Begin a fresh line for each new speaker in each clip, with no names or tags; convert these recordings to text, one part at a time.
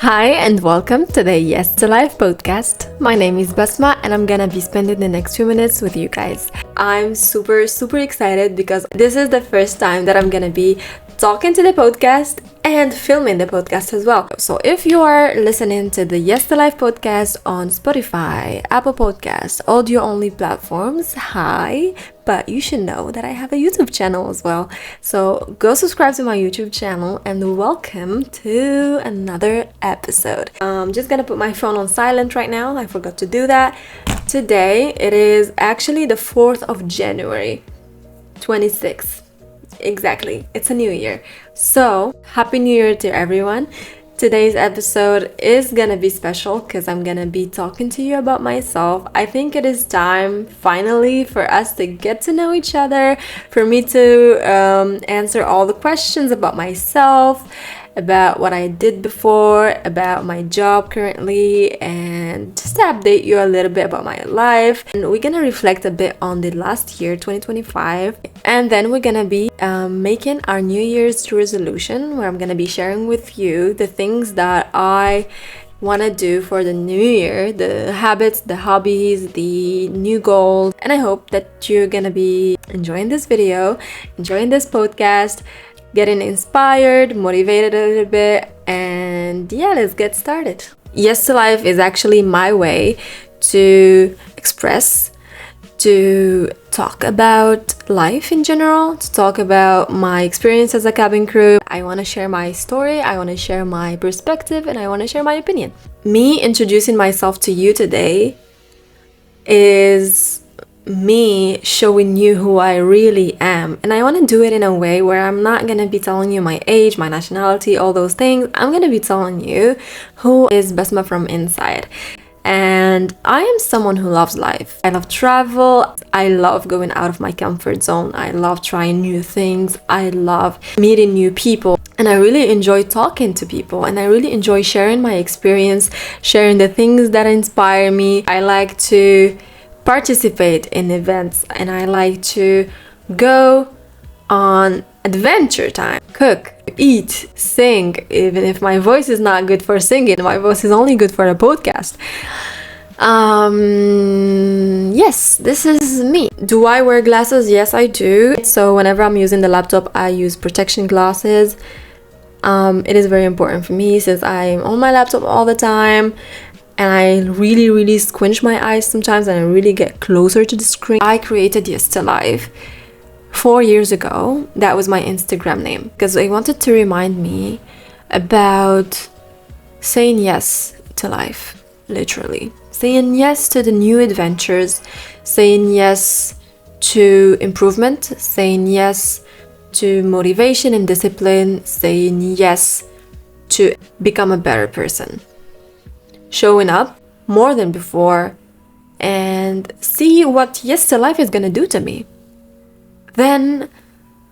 Hi and welcome to the Yes to Life podcast. My name is Basma and I'm gonna be spending the next few minutes with you guys. I'm super excited because this is the first time that I'm gonna be talking to the podcast and filming the podcast as well. So if you are listening to the Yes to Life podcast on Spotify, Apple Podcasts, audio only platforms, hi, but you should know that I have a YouTube channel as well. So go subscribe to my YouTube channel and welcome to another episode. I'm just gonna put my phone on silent right now. I forgot to do that. Today it is actually the 4th of January 26th. Exactly, it's a new year. So happy new year to everyone. Today's episode is gonna be special because I'm gonna be talking to you about myself. I think it is time finally for us to get to know each other, for me to answer all the questions about myself, about what I did before, about my job currently, and just to update you a little bit about my life. And we're gonna reflect a bit on the last year, 2025, and then we're gonna be making our New Year's resolution, where I'm gonna be sharing with you the things that I want to do for the new year, the habits, the hobbies, the new goals. And I hope that you're gonna be enjoying this video, enjoying this podcast, getting inspired, motivated a little bit, and yeah, let's get started. Yes to Life is actually my way to express, to talk about life in general, to talk about my experience as a cabin crew. I want to share my story, I want to share my perspective, and I want to share my opinion. Me introducing myself to you today is me showing you who I really am, and I want to do it in a way where I'm not gonna be telling you my age, my nationality, all those things. I'm gonna be telling you who is Basma from inside. And I am someone who loves life. I love travel, I love going out of my comfort zone, I love trying new things, I love meeting new people, and I really enjoy talking to people, and I really enjoy sharing my experience, sharing the things that inspire me. I like to participate in events, and I like to go on adventure time, cook, eat, sing. Even if my voice is not good for singing, my voice is only good for a podcast. Yes, this is me. Do I wear glasses? Yes, I do. So whenever I'm using the laptop, I use protection glasses. It is very important for me since I'm on my laptop all the time, and I really squinch my eyes sometimes, and I really get closer to the screen. I created Yes to Life 4 years ago. That was my Instagram name because I wanted to remind me about saying yes to life, literally. Saying yes to the new adventures, saying yes to improvement, saying yes to motivation and discipline, saying yes to become a better person. Showing up more than before and see what Yes to Life is gonna do to me. Then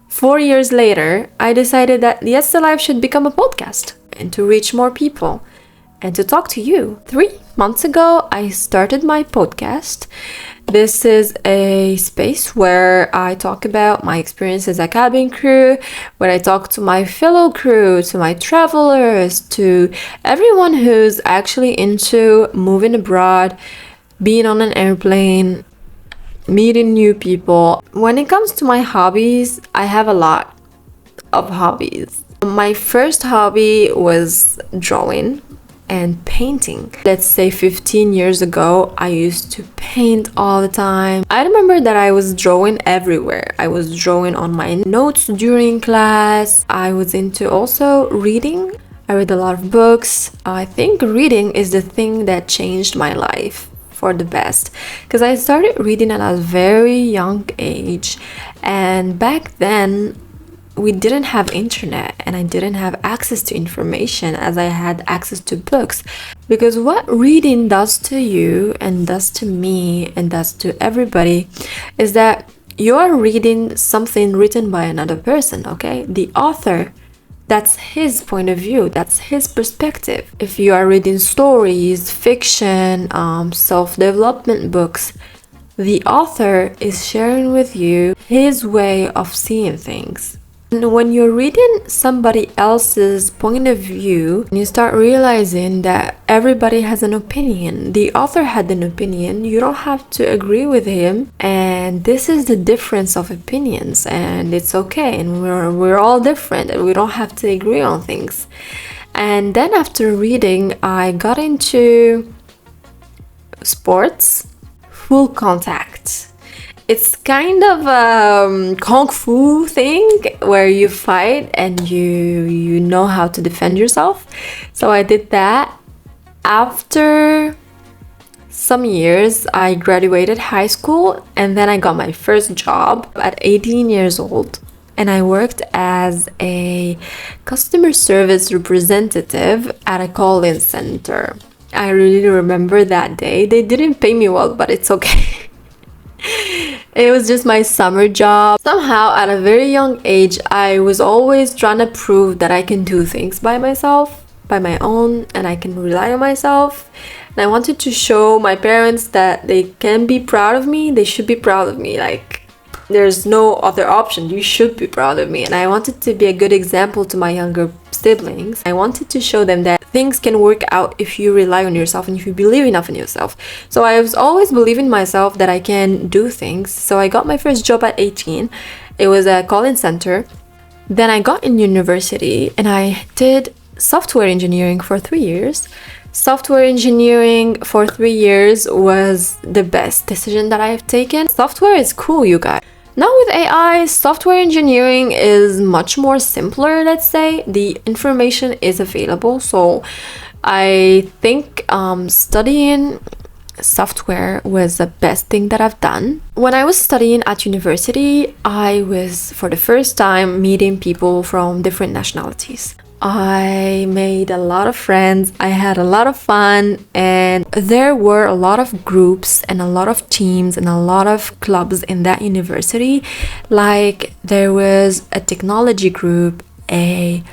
4 years later, I decided that Yes to Life should become a podcast and to reach more people and to talk to you. 3 months ago, I started my podcast. This is a space where I talk about my experience as a cabin crew, where I talk to my fellow crew, to my travelers, to everyone who's actually into moving abroad, being on an airplane, meeting new people. When it comes to my hobbies, I have a lot of hobbies. My first hobby was drawing and painting. Let's say 15 years ago, I used to paint all the time. I remember that I was drawing everywhere. I was drawing on my notes during class. I was into also reading. I read a lot of books. I think reading is the thing that changed my life for the best, because I started reading at a very young age, and back then we didn't have internet and I didn't have access to information as I had access to books. Because what reading does to you and does to me and does to everybody is that you're reading something written by another person, okay? The author, that's his point of view, that's his perspective. If you are reading stories, fiction, self-development books, the author is sharing with you his way of seeing things. And when you're reading somebody else's point of view, you start realizing that everybody has an opinion. The author had an opinion. You don't have to agree with him. And this is the difference of opinions. And it's okay. And we're all different. And we don't have to agree on things. And then after reading, I got into sports, full contact. It's kind of a kung fu thing where you fight and you know how to defend yourself. So I did that. After some years, I graduated high school and then I got my first job at 18 years old. And I worked as a customer service representative at a call-in center. I really remember that day. They didn't pay me well, but it's okay. It was just my summer job. Somehow, at a very young age, I was always trying to prove that I can do things by myself, by my own, and I can rely on myself. And I wanted to show my parents that they can be proud of me. They should be proud of me. Like, there's no other option. You should be proud of me. And I wanted to be a good example to my younger siblings. I wanted to show them that things can work out if you rely on yourself and if you believe enough in yourself. So I was always believing myself that I can do things. So I got my first job at 18. It was a call-in center. Then I got in university and I did software engineering for 3 years. Software engineering for 3 years was the best decision that I've taken. Software is cool, you guys. Now with AI, software engineering is much more simpler, let's say. The information is available. So I think studying software was the best thing that I've done. When I was studying at university, I was for the first time meeting people from different nationalities. I made a lot of friends, I had a lot of fun, and there were a lot of groups and a lot of teams and a lot of clubs in that university. Like there was a technology group, a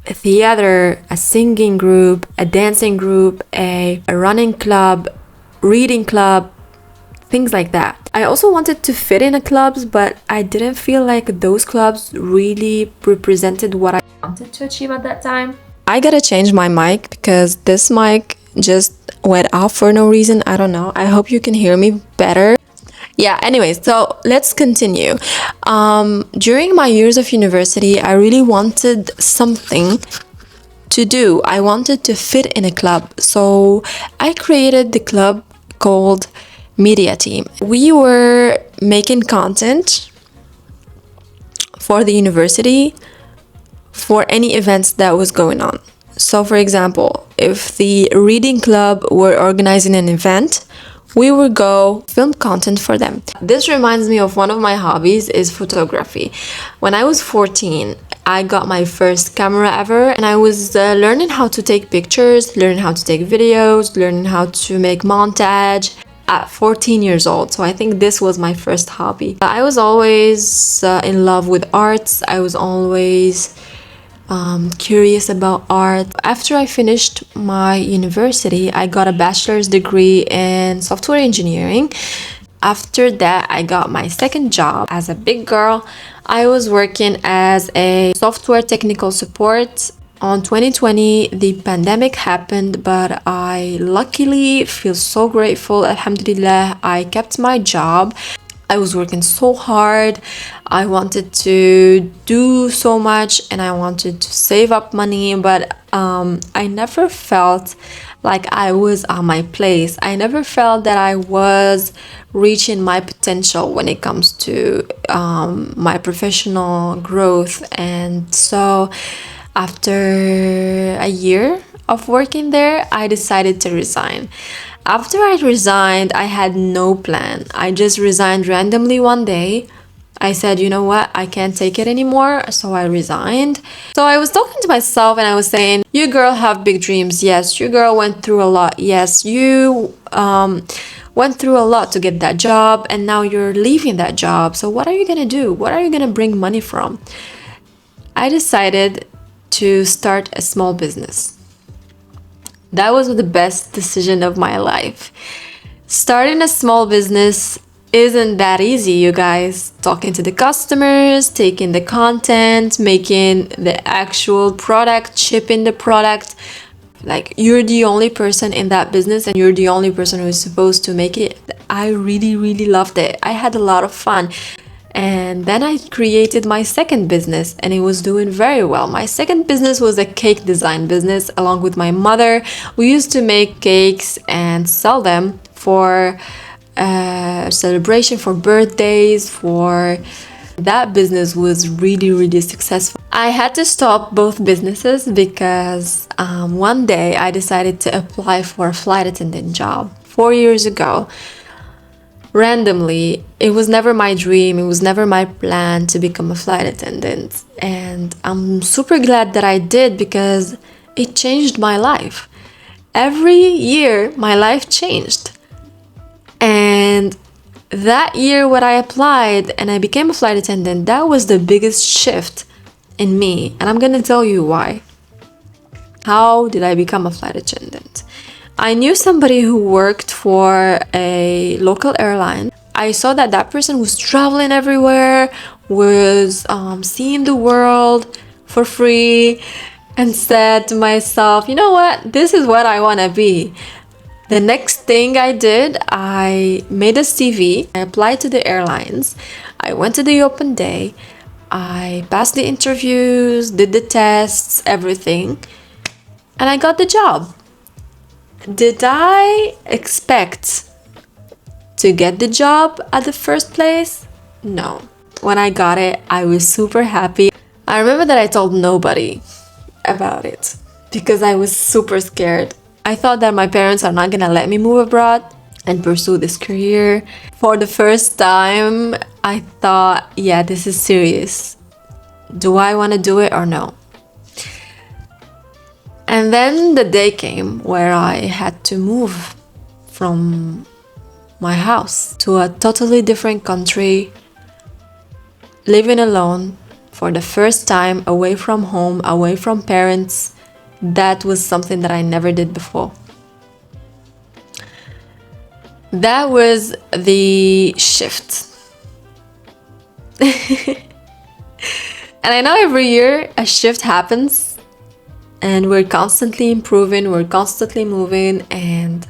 theater, a singing group, a dancing group, a running club, reading club, things like that. I also wanted to fit in a clubs, but I didn't feel like those clubs really represented what I wanted to achieve at that time. I gotta change my mic because this mic just went off for no reason. I don't know. I hope you can hear me better. Yeah, anyways, so let's continue. During my years of university, I really wanted something to do. I wanted to fit in a club. So I created the club called Media Team. We were making content for the university for any events that was going on. So for example, if the reading club were organizing an event, we would go film content for them. This reminds me of one of my hobbies is photography. When I was 14, I got my first camera ever and I was learning how to take pictures, learning how to take videos, learning how to make montage at 14 years old. So I think this was my first hobby. I was always in love with arts. I was always curious about art. After I finished my university, I got a bachelor's degree in software engineering. After that, I got my second job as a big girl. I was working as a software technical support. On 2020, the pandemic happened, but I luckily feel so grateful. Alhamdulillah, I kept my job. I was working so hard. I wanted to do so much and I wanted to save up money, but I never felt like I was on my place. I never felt that I was reaching my potential when it comes to my professional growth. And so after a year of working there, I decided to resign. After I resigned, I had no plan. I just resigned randomly one day. I said, you know what, I can't take it anymore, so I resigned. So I was talking to myself and I was saying, you girl have big dreams. Yes, you girl went through a lot. Yes, you went through a lot to get that job and now you're leaving that job. So what are you gonna do? What are you gonna bring money from? I decided to start a small business. That was the best decision of my life. Starting a small business isn't that easy, you guys. Talking to the customers, taking the content, making the actual product, shipping the product. Like, you're the only person in that business and you're the only person who's supposed to make it. I really, really loved it. I had a lot of fun. And then I created my second business and it was doing very well. My second business was a cake design business along with my mother. We used to make cakes and sell them for celebration, for birthdays, for... That business was really, really successful. I had to stop both businesses because one day I decided to apply for a flight attendant job 4 years ago. Randomly, it was never my dream, it was never my plan to become a flight attendant. And I'm super glad that I did because it changed my life. Every year, my life changed. And that year when I applied and I became a flight attendant, that was the biggest shift in me. And I'm gonna tell you why. How did I become a flight attendant? I knew somebody who worked for a local airline. I saw that that person was traveling everywhere, was seeing the world for free, and said to myself, you know what, this is what I want to be. The next thing I did, I made a CV, I applied to the airlines, I went to the open day, I passed the interviews, did the tests, everything, and I got the job. Did I expect to get the job at the first place? No. When I got it, I was super happy. I remember that I told nobody about it because I was super scared. I thought that my parents are not gonna let me move abroad and pursue this career. For the first time, I thought, yeah, this is serious. Do I want to do it or no? And then the day came where I had to move from my house to a totally different country, living alone for the first time, away from home, away from parents. That was something that I never did before. That was the shift. And I know every year a shift happens and we're constantly improving, we're constantly moving, and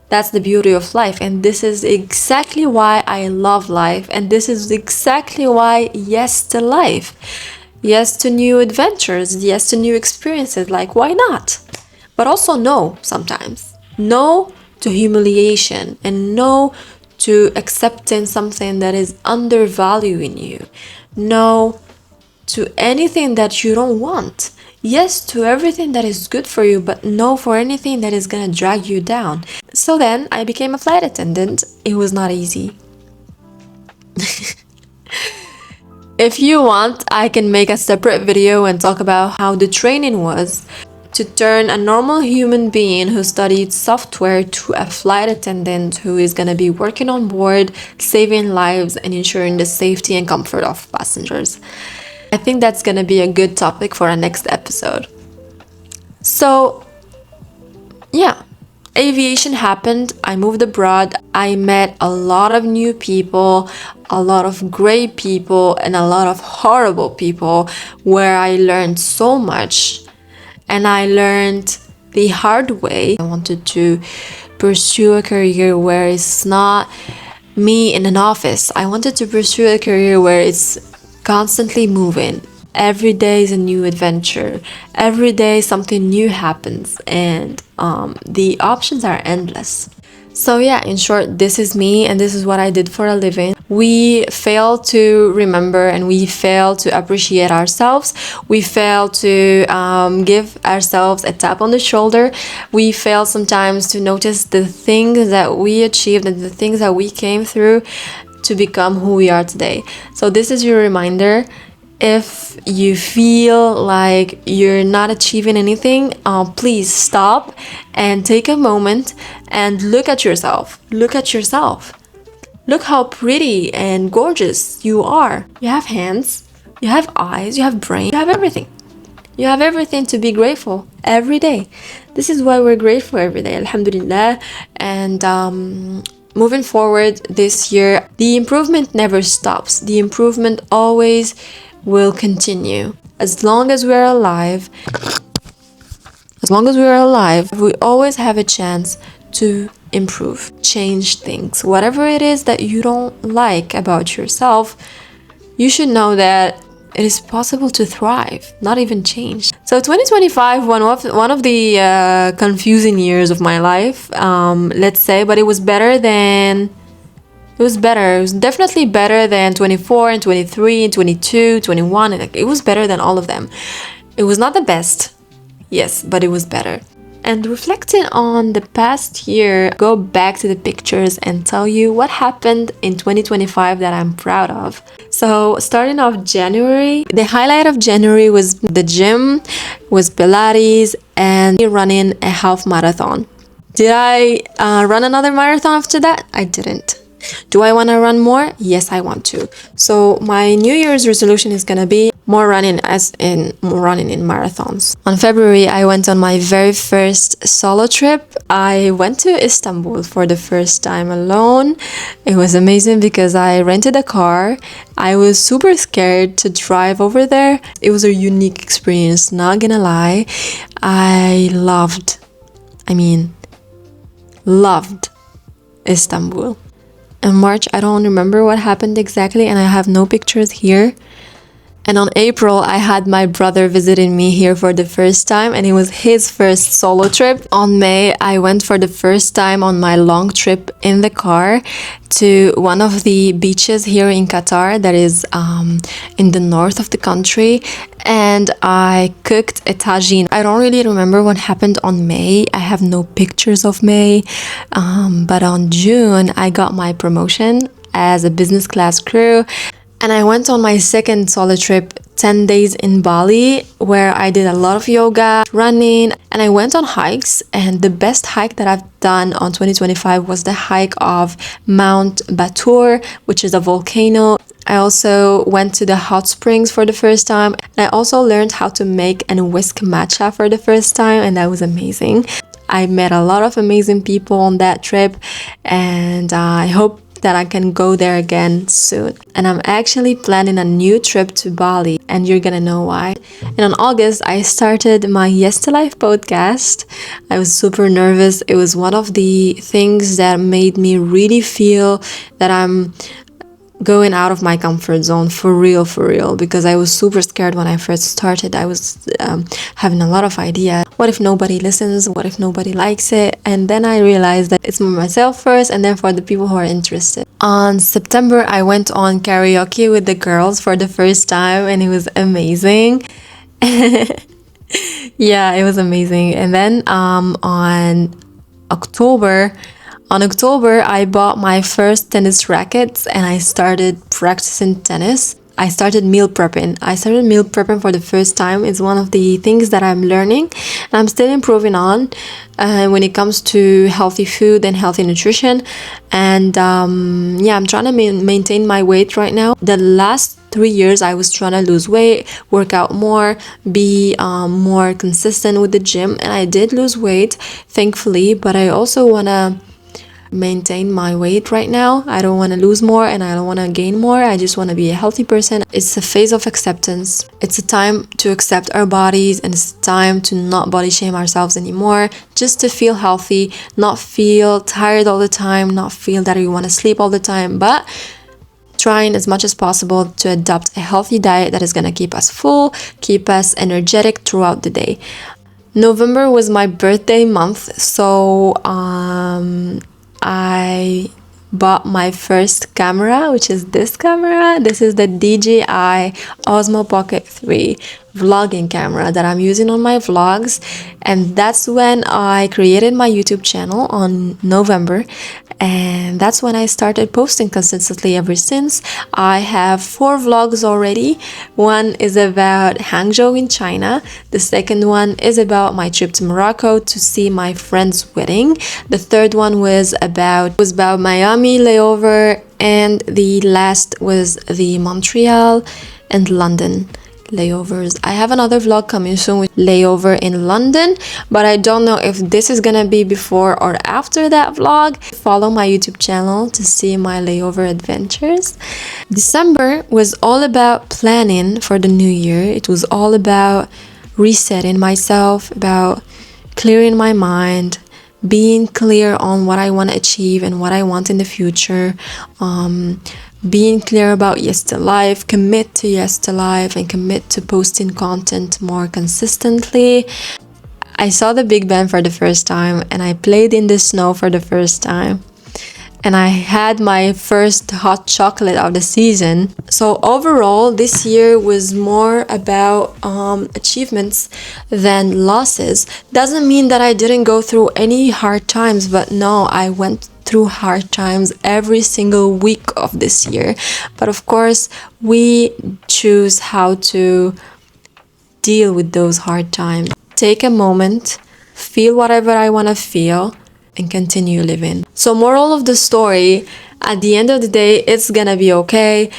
that's the beauty of life. And this is exactly why I love life, and this is exactly why yes to life. Yes to new adventures, yes to new experiences, like why not? But also no sometimes. No to humiliation and no to accepting something that is undervaluing you. No to anything that you don't want. Yes to everything that is good for you, but no for anything that is gonna drag you down. So then I became a flight attendant. It was not easy. If you want, I can make a separate video and talk about how the training was to turn a normal human being who studied software to a flight attendant who is going to be working on board, saving lives and ensuring the safety and comfort of passengers. I think that's going to be a good topic for our next episode. So, yeah. Aviation happened, I moved abroad, I met a lot of new people, a lot of great people, and a lot of horrible people where I learned so much. And I learned the hard way. I wanted to pursue a career where it's not me in an office. I wanted to pursue a career where it's constantly moving. Every day is a new adventure. Every day something new happens, and the options are endless. So yeah, in short, this is me and this is what I did for a living. We fail to remember and we fail to appreciate ourselves. We fail to give ourselves a tap on the shoulder. We fail sometimes to notice the things that we achieved and the things that we came through to become who we are today. So this is your reminder. If you feel like you're not achieving anything, please stop and take a moment and look at yourself. Look at yourself. Look how pretty and gorgeous you are. You have hands, you have eyes, you have brain, you have everything. You have everything to be grateful every day. This is why we're grateful every day, alhamdulillah. And moving forward this year, the improvement never stops. The improvement always will continue. As long as we're alive, we always have a chance to improve, change things. Whatever it is that you don't like about yourself, you should know that it is possible to thrive, not even change. So 2025, one of the confusing years of my life, let's say, but it was better. It was definitely better than 24 and 23 and 22, 21. It was better than all of them. It was not the best, yes, but it was better. And reflecting on the past year, go back to the pictures and tell you what happened in 2025 that I'm proud of. So starting off January, the highlight of January was the gym, was Pilates, and running a half marathon. Did I run another marathon after that? I didn't. Do I want to run more? Yes, I want to. So my New Year's resolution is going to be more running in marathons. On February, I went on my very first solo trip. I went to Istanbul for the first time alone. It was amazing because I rented a car. I was super scared to drive over there. It was a unique experience, not gonna lie. I loved Istanbul. In March, I don't remember what happened exactly, and I have no pictures here. And on April, I had my brother visiting me here for the first time, and it was his first solo trip. On May, I went for the first time on my long trip in the car to one of the beaches here in Qatar that is in the north of the country, and I cooked a tagine. I don't really remember what happened on May. I have no pictures of May, but on June, I got my promotion as a business class crew. And I went on my second solo trip, 10 days in Bali, where I did a lot of yoga, running, and I went on hikes. And the best hike that I've done on 2025 was the hike of Mount Batur, which is a volcano. I also went to the hot springs for the first time. And I also learned how to make and whisk matcha for the first time, and that was amazing. I met a lot of amazing people on that trip, and I hope that I can go there again soon. And I'm actually planning a new trip to Bali, and you're gonna know why. And on August, I started my Yes to Life podcast. I was super nervous. It was one of the things that made me really feel that I'm going out of my comfort zone for real, because I was super scared when I first started. I was having a lot of ideas. What if nobody listens? What if nobody likes it? And then I realized that it's for myself first, and then for the people who are interested. On September, I went on karaoke with the girls for the first time, and it was amazing. Yeah, it was amazing. And then on October, I bought my first tennis rackets and I started practicing tennis. I started meal prepping. For the first time. It's one of the things that I'm learning and I'm still improving on when it comes to healthy food and healthy nutrition. And I'm trying to maintain my weight right now. The last 3 years I was trying to lose weight, work out more, be more consistent with the gym, and I did lose weight, thankfully, but I also want to maintain my weight right now. I don't want to lose more and I don't want to gain more. I just want to be a healthy person. It's a phase of acceptance. It's a time to accept our bodies, and it's time to not body shame ourselves anymore, just to feel healthy, not feel tired all the time, not feel that we want to sleep all the time, but trying as much as possible to adopt a healthy diet that is going to keep us full, keep us energetic throughout the day. November was my birthday month, so I bought my first camera, which is this camera. This is the DJI Osmo Pocket 3 vlogging camera that I'm using on my vlogs, and that's when I created my YouTube channel on November, and that's when I started posting consistently ever since. I have 4 vlogs already. One is about Hangzhou in China. The second one is about my trip to Morocco to see my friend's wedding. The third one was about Miami layover, and the last was the Montreal and London layovers. I have another vlog coming soon with layover in London, but I don't know if this is gonna be before or after that vlog. Follow my YouTube channel to see my layover adventures. December was all about planning for the new year. It was all about resetting myself, about clearing my mind, being clear on what I want to achieve and what I want in the future, being clear about Yes to Life, commit to Yes to Life, and commit to posting content more consistently. I saw the Big Ben for the first time, and I played in the snow for the first time, and I had my first hot chocolate of the season. So overall, this year was more about achievements than losses. Doesn't mean that I didn't go through any hard times, but no, I went through hard times every single week of this year. But of course, we choose how to deal with those hard times. Take a moment, feel whatever I want to feel, and continue living. So moral of the story, at the end of the day, it's gonna be okay.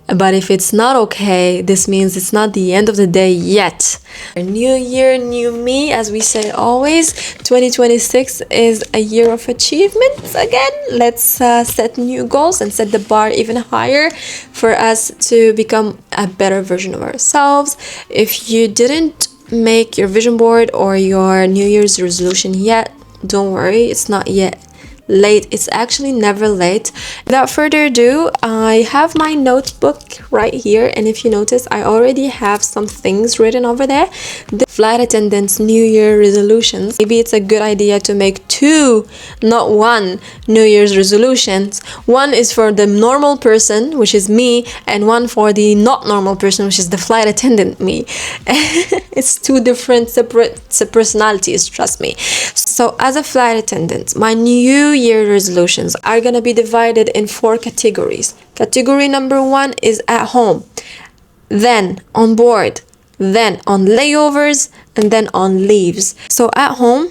But if it's not okay, this means it's not the end of the day yet. New year, new me, as we say always. 2026 is a year of achievements again. Let's set new goals and set the bar even higher for us to become a better version of ourselves. If you didn't make your vision board or your New Year's resolution yet, don't worry, it's not yet late. It's actually never late. Without further ado, I have my notebook right here, and if you notice, I already have some things written over there. The flight attendant's New Year resolutions. Maybe it's a good idea to make 2, not 1 New Year's resolutions. One is for the normal person, which is me, and one for the not normal person, which is the flight attendant me. It's 2 different separate personalities, trust me. So as a flight attendant, my New Year resolutions are going to be divided in 4 categories. Category number 1 is at home, then on board, then on layovers, and then on leaves. So at home,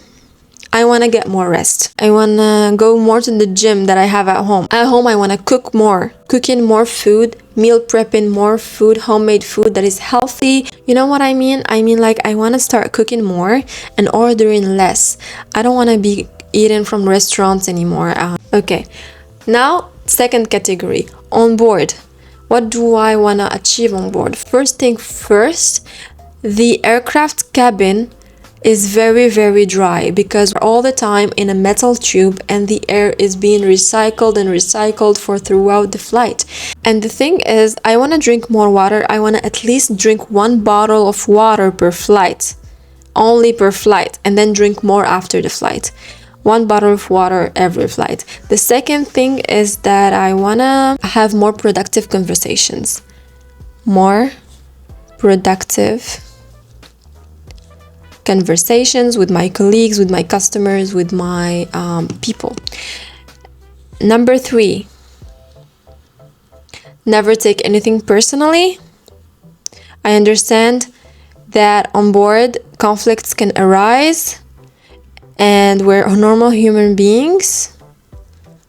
I want to get more rest. I want to go more to the gym that I have at home. At home, I want to cook more. Cooking more food, meal prepping more food, homemade food that is healthy. You know what I mean? I mean, like, I want to start cooking more and ordering less. I don't want to be eating from restaurants anymore. Okay, now second category, on board. What do I want to achieve on board? First thing first, the aircraft cabin is very, very dry because we're all the time in a metal tube and the air is being recycled and recycled for throughout the flight. And the thing is, I want to drink more water. I want to at least drink 1 bottle of water per flight, only per flight, and then drink more after the flight. 1 bottle of water every flight. The second thing is that I want to have more productive conversations. More productive conversations with my colleagues, with my customers, with my people. Number 3, never take anything personally. I understand that on board conflicts can arise, and we're normal human beings.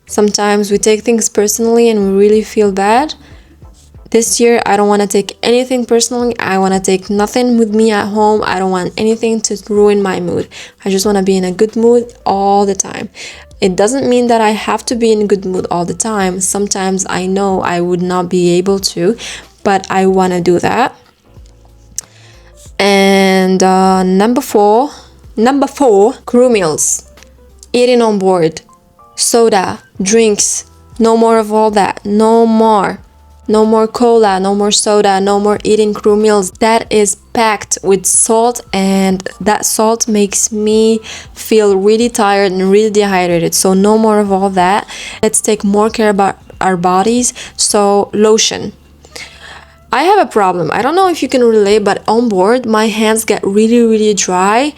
Sometimes we take things personally and we really feel bad. This year, I don't want to take anything personally. I want to take nothing with me at home. I don't want anything to ruin my mood. I just want to be in a good mood all the time. It doesn't mean that I have to be in a good mood all the time. Sometimes I know I would not be able to, but I want to do that. And number four, crew meals. Eating on board. Soda, drinks. No more of all that. No more. No more cola, no more soda, no more eating crew meals. That is packed with salt, and that salt makes me feel really tired and really dehydrated. So no more of all that. Let's take more care about our bodies. So lotion. I have a problem. I don't know if you can relate, but on board, my hands get really, really dry.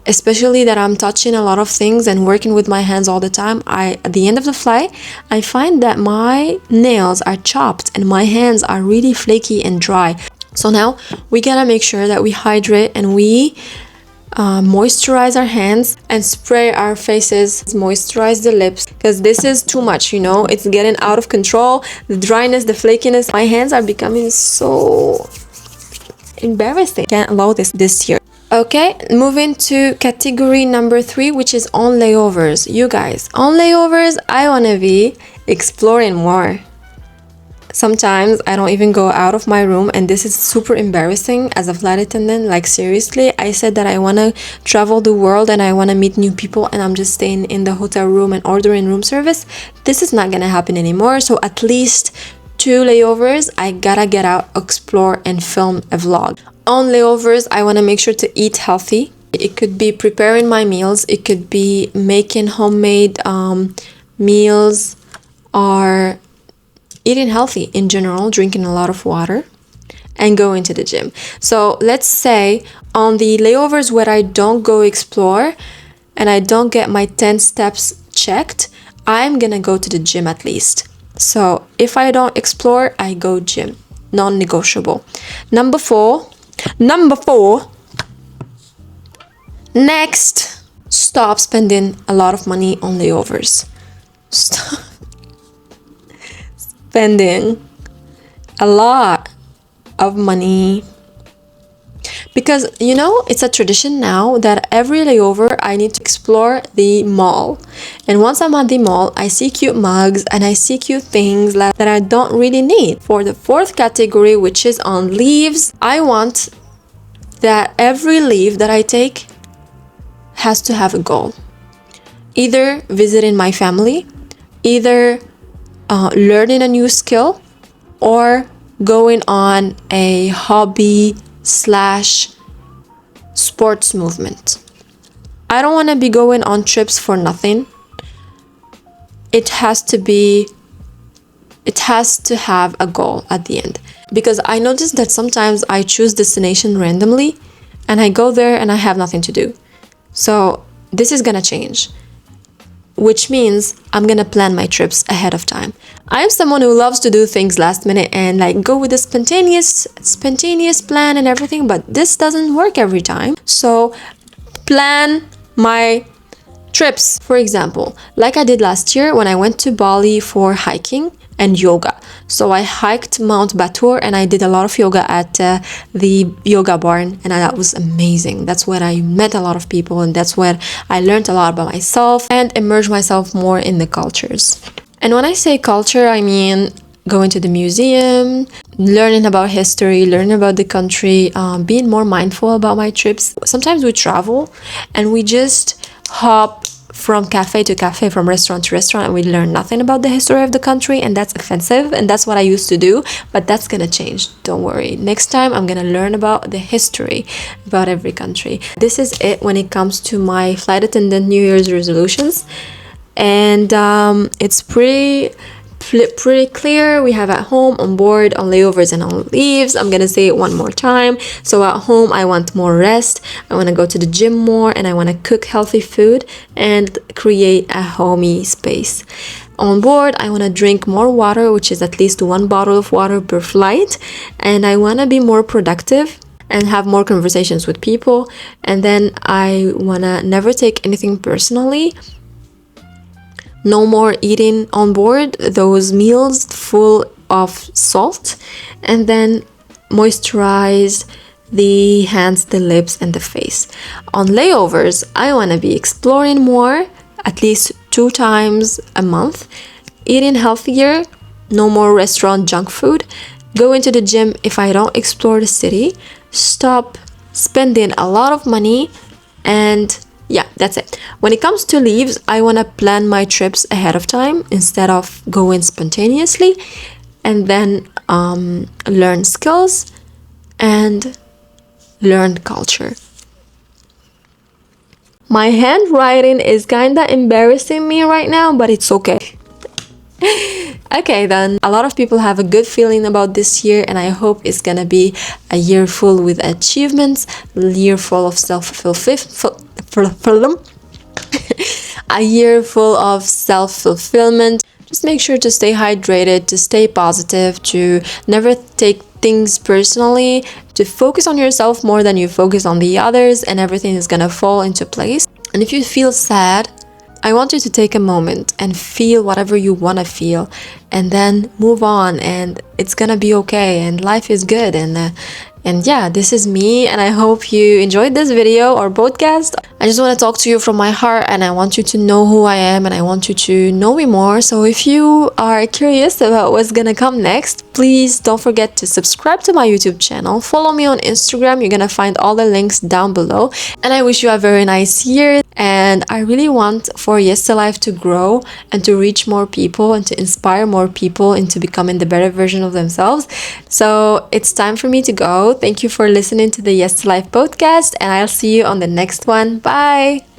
Especially that I'm touching a lot of things and working with my hands all the time. At the end of the flight, I find that my nails are chopped and my hands are really flaky and dry. So now we gotta make sure that we hydrate and we moisturize our hands and spray our faces, moisturize the lips, because this is too much, you know, it's getting out of control. The dryness, the flakiness, my hands are becoming so embarrassing. Can't allow this year. Okay, moving to category number 3, which is on layovers. You guys, on layovers, I want to be exploring more. Sometimes I don't even go out of my room, and this is super embarrassing as a flight attendant. Like, seriously, I said that I want to travel the world and I want to meet new people, and I'm just staying in the hotel room and ordering room service. This is not gonna happen anymore. So at least 2 layovers, I gotta get out, explore, and film a vlog. On layovers, I want to make sure to eat healthy. It could be preparing my meals, it could be making homemade meals, or eating healthy in general, drinking a lot of water, and going to the gym. So let's say on the layovers where I don't go explore and I don't get my 10 steps checked, I'm gonna go to the gym at least. So if I don't explore, I go gym. Non-negotiable. Number four. Next, stop spending a lot of money on layovers. Stop spending a lot of money, because you know it's a tradition now that every layover I need to explore the mall, and once I'm at the mall I see cute mugs and I see cute things that I don't really need. For the 4th category, which is on leaves, I want that every leave that I take has to have a goal. Either visiting my family, either learning a new skill, or going on a hobby / sports movement. I don't want to be going on trips for nothing. It has to have a goal at the end, because I noticed that sometimes I choose destination randomly and I go there and I have nothing to do. So this is gonna change, which means I'm gonna plan my trips ahead of time. I'm someone who loves to do things last minute and like go with a spontaneous plan and everything, but this doesn't work every time. So plan my trips. For example, like I did last year when I went to Bali for hiking and yoga. So I hiked Mount Batur and I did a lot of yoga at the yoga barn, and that was amazing. That's where I met a lot of people, and that's where I learned a lot about myself and immersed myself more in the cultures. And when I say culture, I mean going to the museum, learning about history, learning about the country, being more mindful about my trips. Sometimes we travel and we just hop from cafe to cafe, from restaurant to restaurant, and we learn nothing about the history of the country, and that's offensive, and that's what I used to do, but that's gonna change, don't worry. Next time I'm gonna learn about the history about every country. This is it when it comes to my flight attendant New Year's resolutions, and it's pretty clear. We have at home, on board, on layovers, and on leaves. I'm gonna say it one more time. So at home, I want more rest, I want to go to the gym more, and I want to cook healthy food and create a homey space. On board, I want to drink more water, which is at least 1 bottle of water per flight, and I want to be more productive and have more conversations with people. And then I want to never take anything personally. No more eating on board those meals full of salt, and then moisturize the hands, the lips, and the face. On layovers, I want to be exploring more, at least 2 times a month, eating healthier, no more restaurant junk food, going to the gym if I don't explore the city, stop spending a lot of money, and yeah, that's it. When it comes to leaves, I want to plan my trips ahead of time instead of going spontaneously, and then learn skills and learn culture. My handwriting is kinda embarrassing me right now, but it's okay. Okay, then a lot of people have a good feeling about this year, and I hope it's gonna be a year full with achievements, a year full of a year full of self-fulfillment. Just make sure to stay hydrated, to stay positive, to never take things personally, to focus on yourself more than you focus on the others, and everything is gonna fall into place. And if you feel sad, I want you to take a moment and feel whatever you want to feel, and then move on, and it's gonna be okay, and life is good, and And yeah, this is me, and I hope you enjoyed this video or podcast. I just want to talk to you from my heart, and I want you to know who I am, and I want you to know me more. So if you are curious about what's gonna come next, please don't forget to subscribe to my YouTube channel. Follow me on Instagram. You're gonna find all the links down below. And I wish you a very nice year. And I really want for Yes to Life to grow and to reach more people and to inspire more people into becoming the better version of themselves. So it's time for me to go. Thank you for listening to the Yes to Life podcast, and I'll see you on the next one. Bye.